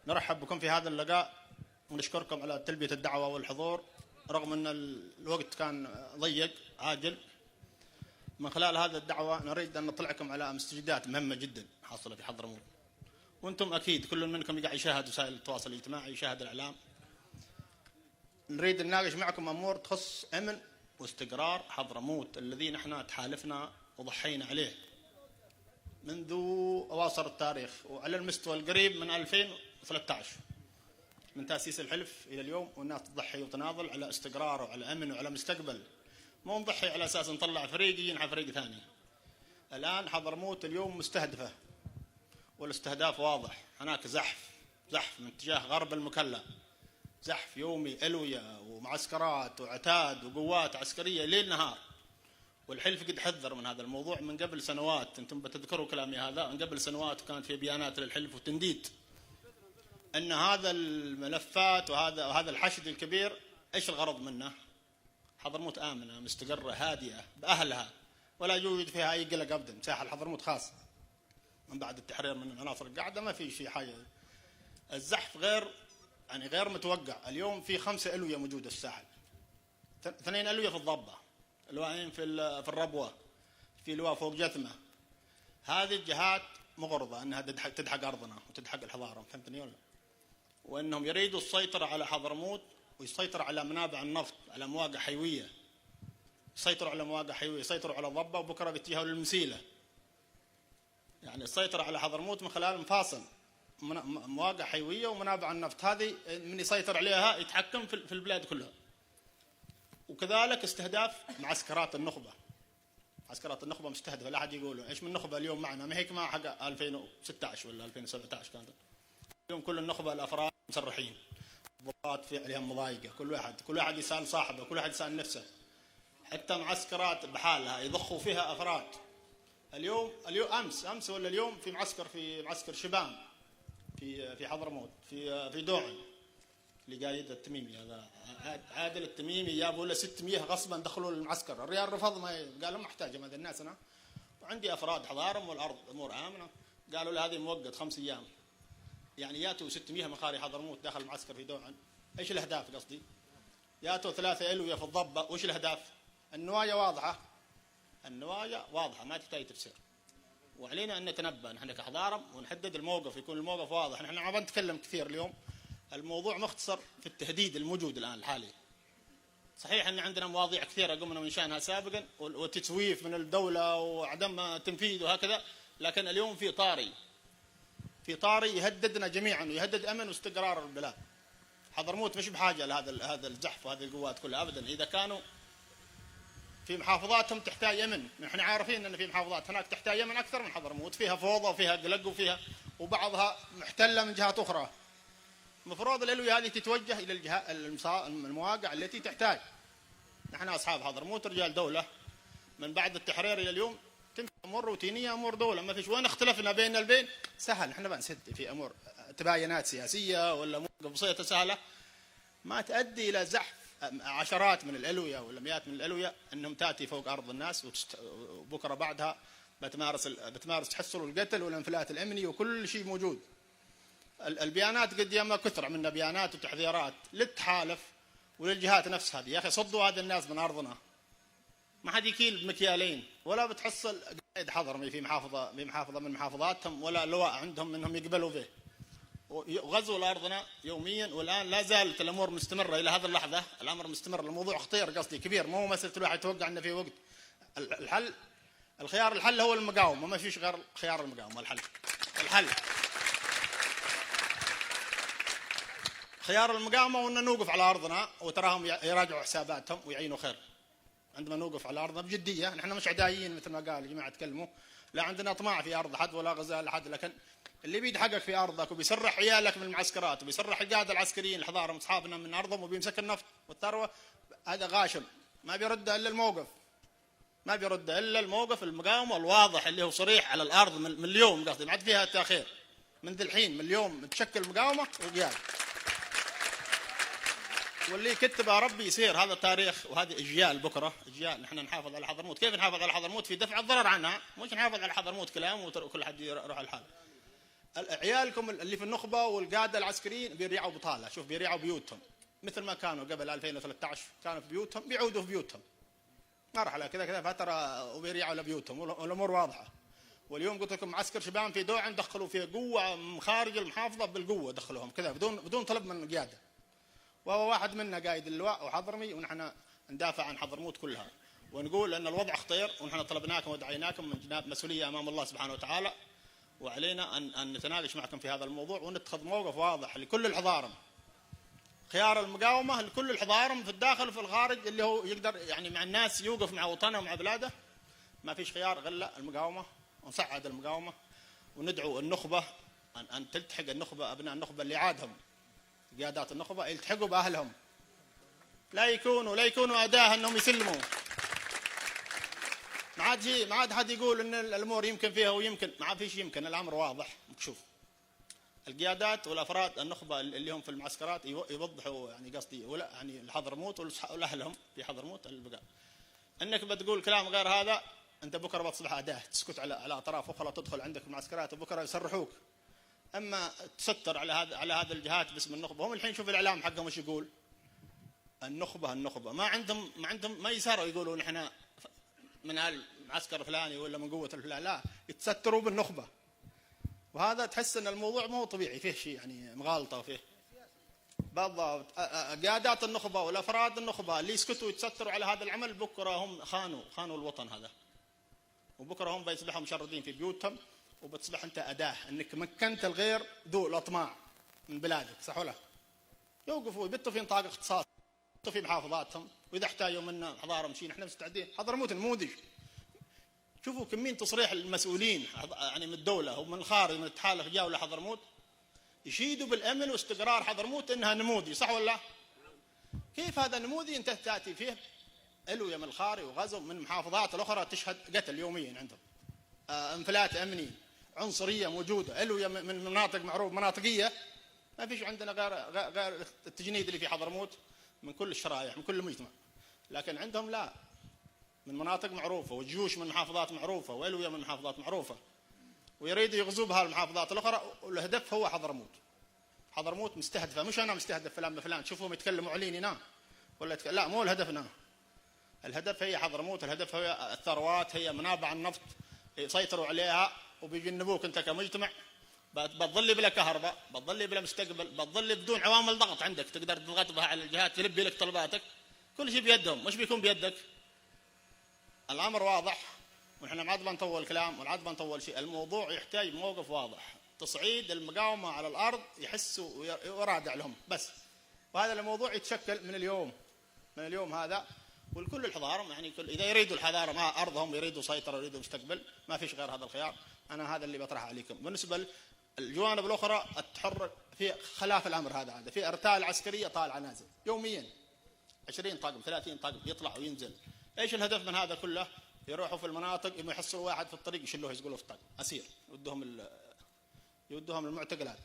نرحب بكم في هذا اللقاء ونشكركم على تلبية الدعوة والحضور رغم أن الوقت كان ضيق عاجل. من خلال هذه الدعوة نريد أن نطلعكم على مستجدات مهمة جدا حاصلة في حضرموت، وأنتم أكيد كل منكم قاعد يشاهد وسائل التواصل الاجتماعي، يشاهد الإعلام. نريد نناقش معكم أمور تخص أمن واستقرار حضرموت الذي نحن تحالفنا وضحينا عليه منذ أواصر التاريخ، وعلى المستوى القريب من 2013 من تأسيس الحلف إلى اليوم، والناس تضحي وتناضل على استقرار وعلى أمن وعلى مستقبل، مو نضحي على أساس نطلع فريق ينحى فريق ثاني. الآن حضرموت اليوم مستهدفة، والاستهداف واضح. هناك زحف من اتجاه غرب المكلا، زحف يومي، ألوية ومعسكرات وعتاد وقوات عسكرية ليل نهار. والحلف قد حذر من هذا الموضوع من قبل سنوات، انتم بتذكروا كلامي هذا، من قبل سنوات كانت في بيانات للحلف وتنديد ان هذا الملفات وهذا الحشد الكبير ايش الغرض منه؟ حضرموت آمنة مستقرة هادئة بأهلها، ولا يوجد فيها أي قلق أبدا. ساحل حضرموت خاص من بعد التحرير من العناصر القاعدة ما في شيء حاجة. الزحف غير متوقع. اليوم في 5 ألوية موجودة في الساحل، 2 ألوية في الضبة، لواءين في الربوة، في لواء فوق جثمة. هذه الجهات مغرضة أنها تدحق أرضنا وتدحق الحضارة، فهمتني ولا؟ وأنهم يريدوا السيطرة على حضرموت ويسيطروا على منابع النفط، على مواقع حيوية، يسيطروا على مواقع حيوية، يسيطروا على الضبة، وبكرة بيتجهوا للمسيلة. يعني السيطرة على حضرموت من خلال مفاصل مواقع حيوية ومنابع النفط، هذه من يسيطر عليها يتحكم في البلاد كلها. وكذلك استهداف معسكرات النخبة. معسكرات النخبة مستهدفة، لا أحد يقول ايش من النخبة اليوم معنا، ما هيك ما حق 2016 ولا 2017 كانت. اليوم كل النخبة الأفراد مسرحين، ضباط في عليهم مضايقة، كل واحد يسأل صاحبه، كل واحد يسأل نفسه. حتى معسكرات بحالها يضخوا فيها أفراد. اليوم أمس ولا اليوم في معسكر شبان في حضرموت، في دوعن، اللي قايد التميمي هذا عادل التميمي، جابوا له 600 غصبا دخلوا المعسكر. الريال رفض، ما قال ما احتاج هذا الناس انا وعندي افراد حضارم والارض امور امنه. قالوا له هذه مؤقت 5 ايام. يعني ياتوا 600 من خارج حضرموت داخل المعسكر في دوعن. ايش الاهداف قصدي؟ ياتوا 3 ألوية في الضبه، وش الاهداف؟ النوايا واضحه، ما تحتاج تفسير. وعلينا ان نتنبأ نحن كحضارم ونحدد الموقف، يكون الموقف واضح. نحن ما بنتكلم كثير اليوم، الموضوع مختصر في التهديد الموجود الآن الحالي. صحيح أن عندنا مواضيع كثيرة قمنا من شأنها سابقا، وتسويف من الدولة وعدم تنفيذ وهكذا، لكن اليوم في طاري يهددنا جميعا ويهدد أمن واستقرار البلاد. حضرموت مش بحاجة لهذا الزحف وهذه القوات كلها أبدا. إذا كانوا في محافظاتهم تحتاج أمن، نحن عارفين أن في محافظات هناك تحتاج أمن أكثر من حضرموت، فيها فوضى وفيها قلق وبعضها محتلة من جهات أخرى. مفروض الألوية هذه تتوجه إلى المواقع التي تحتاج. نحن أصحاب حضرموت رجال دولة، من بعد التحرير إلى اليوم تمشي أمور روتينية، أمور دولة، ما فيش. وين اختلفنا بيننا البين سهل. نحن بنسد في أمور تباينات سياسية ولا أمور بسيطة سهلة ما تؤدي إلى زحف عشرات من الألوية ولا مئات من الألوية أنهم تأتي فوق أرض الناس، وبكرة بعدها بتمارس تحصل القتل والانفلات الأمني وكل شيء موجود. البيانات قد ياما كثر عملنا بيانات وتحذيرات للتحالف وللجهات نفسها هذه. يا أخي صدوا هذه الناس من أرضنا، ما حد يكيل بمكيالين. ولا بتحصل قائد حضرمي في محافظة من محافظاتهم ولا لواء عندهم منهم يقبلوا به، وغزوا لأرضنا يوميا. والآن لا زالت الأمور مستمرة إلى هذه اللحظة. الأمر مستمر، الموضوع خطير قصدي كبير، مو مسألة الواحد يتوقع أنه في وقت. الحل هو المقاومة، ما فيش غير خيار المقاومة. الحل خيار المقاومة، وأن نوقف على أرضنا وتراهم يراجعوا حساباتهم ويعينوا خير. عندما نوقف على أرضنا بجدية، نحن مش عدائيين مثل ما قال الجماعة تكلموا، لا عندنا طمع في أرض حد ولا غزاء لحد، لكن اللي بيدحقك في أرضك وبيسرح عيالك من المعسكرات وبيسرح القادة العسكريين الحضارة أصحابنا من أرضهم وبيمسك النفط والثروة، هذا غاشم ما بيرد إلا الموقف، المقاومة الواضح اللي هو صريح على الأرض من اليوم، قصدي ما عاد فيها تأخير. منذ الحين من اليوم تشكل مقاومة وقيادة، واللي كتب يا ربي يصير. هذا تاريخ وهذه اجيال، بكره اجيال. نحن نحافظ على حضرموت. كيف نحافظ على حضرموت؟ في دفع الضرر عنها، مش نحافظ على حضرموت كلام وكل حد يروح الحال. عيالكم اللي في النخبه والقاده العسكريين بيريعوا بطاله، شوف بيريعوا بيوتهم مثل ما كانوا قبل 2013 كانوا في بيوتهم، بيعودوا في بيوتهم مرحله كذا فتره وبيريعوا لبيوتهم والامور واضحه. واليوم قلت لكم معسكر شبان في دوعن دخلوا فيه قوه من خارج المحافظه بالقوه، دخلوهم كذا بدون طلب من القياده، وهو واحد منا قايد اللواء وحضرمي، ونحن ندافع عن حضرموت كلها ونقول ان الوضع خطير، ونحن طلبناكم ودعيناكم من جناب مسؤوليه امام الله سبحانه وتعالى، وعلينا ان نتناقش معكم في هذا الموضوع ونتخذ موقف واضح لكل الحضارم، خيار المقاومه لكل الحضارم في الداخل وفي الخارج، اللي هو يقدر يعني مع الناس يوقف مع وطنه ومع بلاده، ما فيش خيار غير المقاومه، ونصعد المقاومه وندعو النخبه ان تلتحق النخبه، ابناء النخبه اللي عادهم قيادات النخبه يلتحقوا باهلهم، لا يكونوا اداه انهم يسلموا. ما عاد حد يقول ان الامور يمكن فيها ويمكن ما فيش يمكن، الامر واضح مكشوف. القيادات والافراد النخبه اللي هم في المعسكرات يوضحوا يعني قصدي ولا يعني الحضرموت والاهلهم في حضرموت البقاء. انك بتقول كلام غير هذا انت بكره بتصبح اداه، تسكت على اطراف اخرى تدخل عندك المعسكرات وبكره يسرحوك. اما تستر على هذا الجهات باسم النخبه، هم الحين شوف الاعلام حقهم ايش يقول؟ النخبه ما عندهم ما يساروا يقولوا نحن من المعسكر الفلاني ولا من قوه الفلان، لا يتستروا بالنخبه. وهذا تحس ان الموضوع مو طبيعي، فيه شيء يعني مغالطه فيه. بالضبط، قيادات النخبه والافراد النخبه اللي يسكتوا يتستروا على هذا العمل بكره هم خانوا الوطن هذا، وبكره هم بيصبحوا مشردين في بيوتهم، وبتصبح انت اداه انك مكنت الغير ذو الاطماع من بلادك، صح ولا؟ يوقفوا يبتوا في نطاق اختصاص، يبتوا في محافظاتهم، واذا احتاجوا منا حضاره مشي نحن مستعدين. حضرموت نموذج، شوفوا كمية تصريح المسؤولين يعني من الدولة ومن الخارج من التحالف جاوا لحضرموت يشيدوا بالامن واستقرار حضرموت انها نموذج، صح ولا؟ كيف هذا نموذج انت تاتي فيه الوية من الخارج وغزو من المحافظات الاخرى تشهد قتل يوميا عندهم، انفلات امني، عنصريه موجوده، الوية من مناطق معروف مناطقيه، ما فيش عندنا غير التجنيد اللي في حضرموت من كل الشرائح من كل المجتمع، لكن عندهم لا، من مناطق معروفه وجيوش من محافظات معروفه والويه من محافظات معروفه، ويريدوا يغزوا بها المحافظات الاخرى، والهدف هو حضرموت مستهدفه، مش انا مستهدف فلان تشوفوهم يتكلموا علينا ولا لا، مو الهدفنا، الهدف هي حضرموت، الهدف هي الثروات، هي منابع النفط يسيطروا عليها وبيجنبوك انت كمجتمع، بتظلي بلا كهرباء، بتظلي بلا مستقبل، بتظلي بدون عوامل ضغط عندك تقدر تضغط بها على الجهات تلبي لك طلباتك، كل شيء بيدهم، مش بيكون بيدك. الامر واضح، ونحن ما عاد بنطول كلام ولا عاد بنطول شيء، الموضوع يحتاج موقف واضح، تصعيد المقاومه على الارض يحسوا ويرادع لهم بس، وهذا الموضوع يتشكل من اليوم هذا، والكل الحضارة يعني اذا يريدوا الحضاره ما ارضهم يريدوا سيطره يريدوا مستقبل، ما فيش غير هذا الخيار، انا هذا اللي بطرحه عليكم. بالنسبه للجوانب الاخرى التحرك في خلاف الامر هذا في ارتال عسكريه طالعه نازل يوميا 20 طاقم 30 طاقم يطلع وينزل، ايش الهدف من هذا كله؟ يروحوا في المناطق يحصلوا واحد في الطريق يشلوه يسقلوه في الطاقم اسير، يودوهم المعتقلات،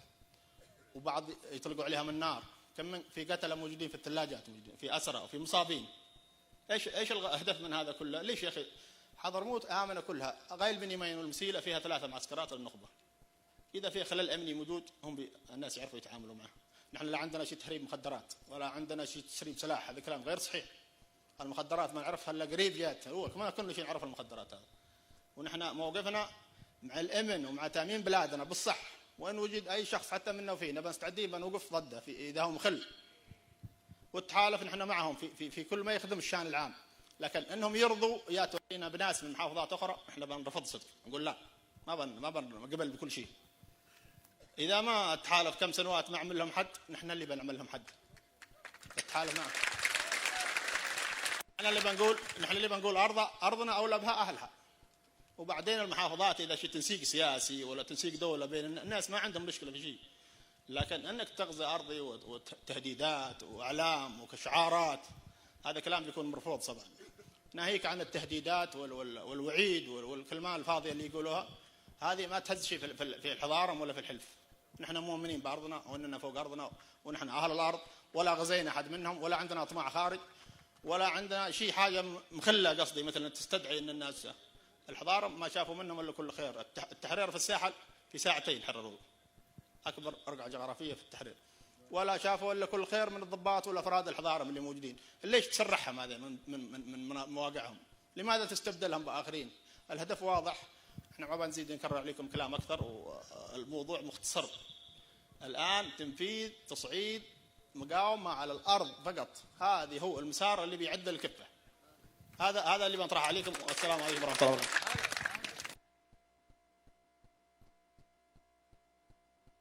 وبعض يطلقوا عليها من نار، كم في قتله موجودين في الثلاجات، موجودين في اسرى وفي مصابين. ايش الهدف من هذا كله؟ ليش يا اخي؟ حضرموت امنه كلها، غايل بن يمين والمسيله فيها 3 معسكرات للنخبه، اذا في خلل امني موجود هم الناس يعرفوا يتعاملوا معه. نحن لا عندنا شيء تهريب مخدرات ولا عندنا شيء تسريب سلاح، هذا كلام غير صحيح. المخدرات ما نعرفها الا قريب جاتها، هو كمان كل شيء نعرف المخدرات هذا، ونحن موقفنا مع الامن ومع تامين بلادنا بالصح، وان وجد اي شخص حتى منا وفينا بنستعدين بنوقف ضده اذا هو مخل، والتحالف نحن معهم في كل ما يخدم الشان العام، لكن انهم يرضوا ياتوا لنا بناس من محافظات اخرى احنا بنرفض صدق، نقول لا، ما قبل بكل شيء. اذا ما التحالف كم سنوات ما عمل لهم حد، نحن اللي بنعمل لهم حد. التحالف نعم، نحن اللي بنقول ارضنا اولى بها اهلها، وبعدين المحافظات اذا شيء تنسيق سياسي ولا تنسيق دوله بين الناس ما عندهم مشكله في شيء، لكن انك تغزى ارضي وتهديدات واعلام وشعارات هذا كلام بيكون مرفوض طبعا. ناهيك عن التهديدات والوعيد والكلمات الفاضيه اللي يقولوها، هذه ما تهز شيء في الحضاره ولا في الحلف. نحن مؤمنين بارضنا واننا فوق ارضنا ونحن اهل الارض، ولا غزينا احد منهم ولا عندنا اطماع خارج ولا عندنا شيء حاجه مخله، قصدي مثلا تستدعي ان الناس الحضاره ما شافوا منهم الا كل خير. التحرير في الساحل في 2 ساعة حرروه، اكبر رقعه جغرافيه في التحرير، ولا شافوا الا كل خير من الضباط والافراد الحضاره اللي موجودين. ليش تسرحهم هذا من مواقعهم؟ لماذا تستبدلهم باخرين؟ الهدف واضح. احنا ما بنزيد نكرر عليكم كلام اكثر، والموضوع مختصر الان: تنفيذ تصعيد مقاومه على الارض فقط. هذه هو المسار اللي بيعدل الكفه. هذا اللي بنطرح عليكم، والسلام عليكم ورحمه الله وبركاته.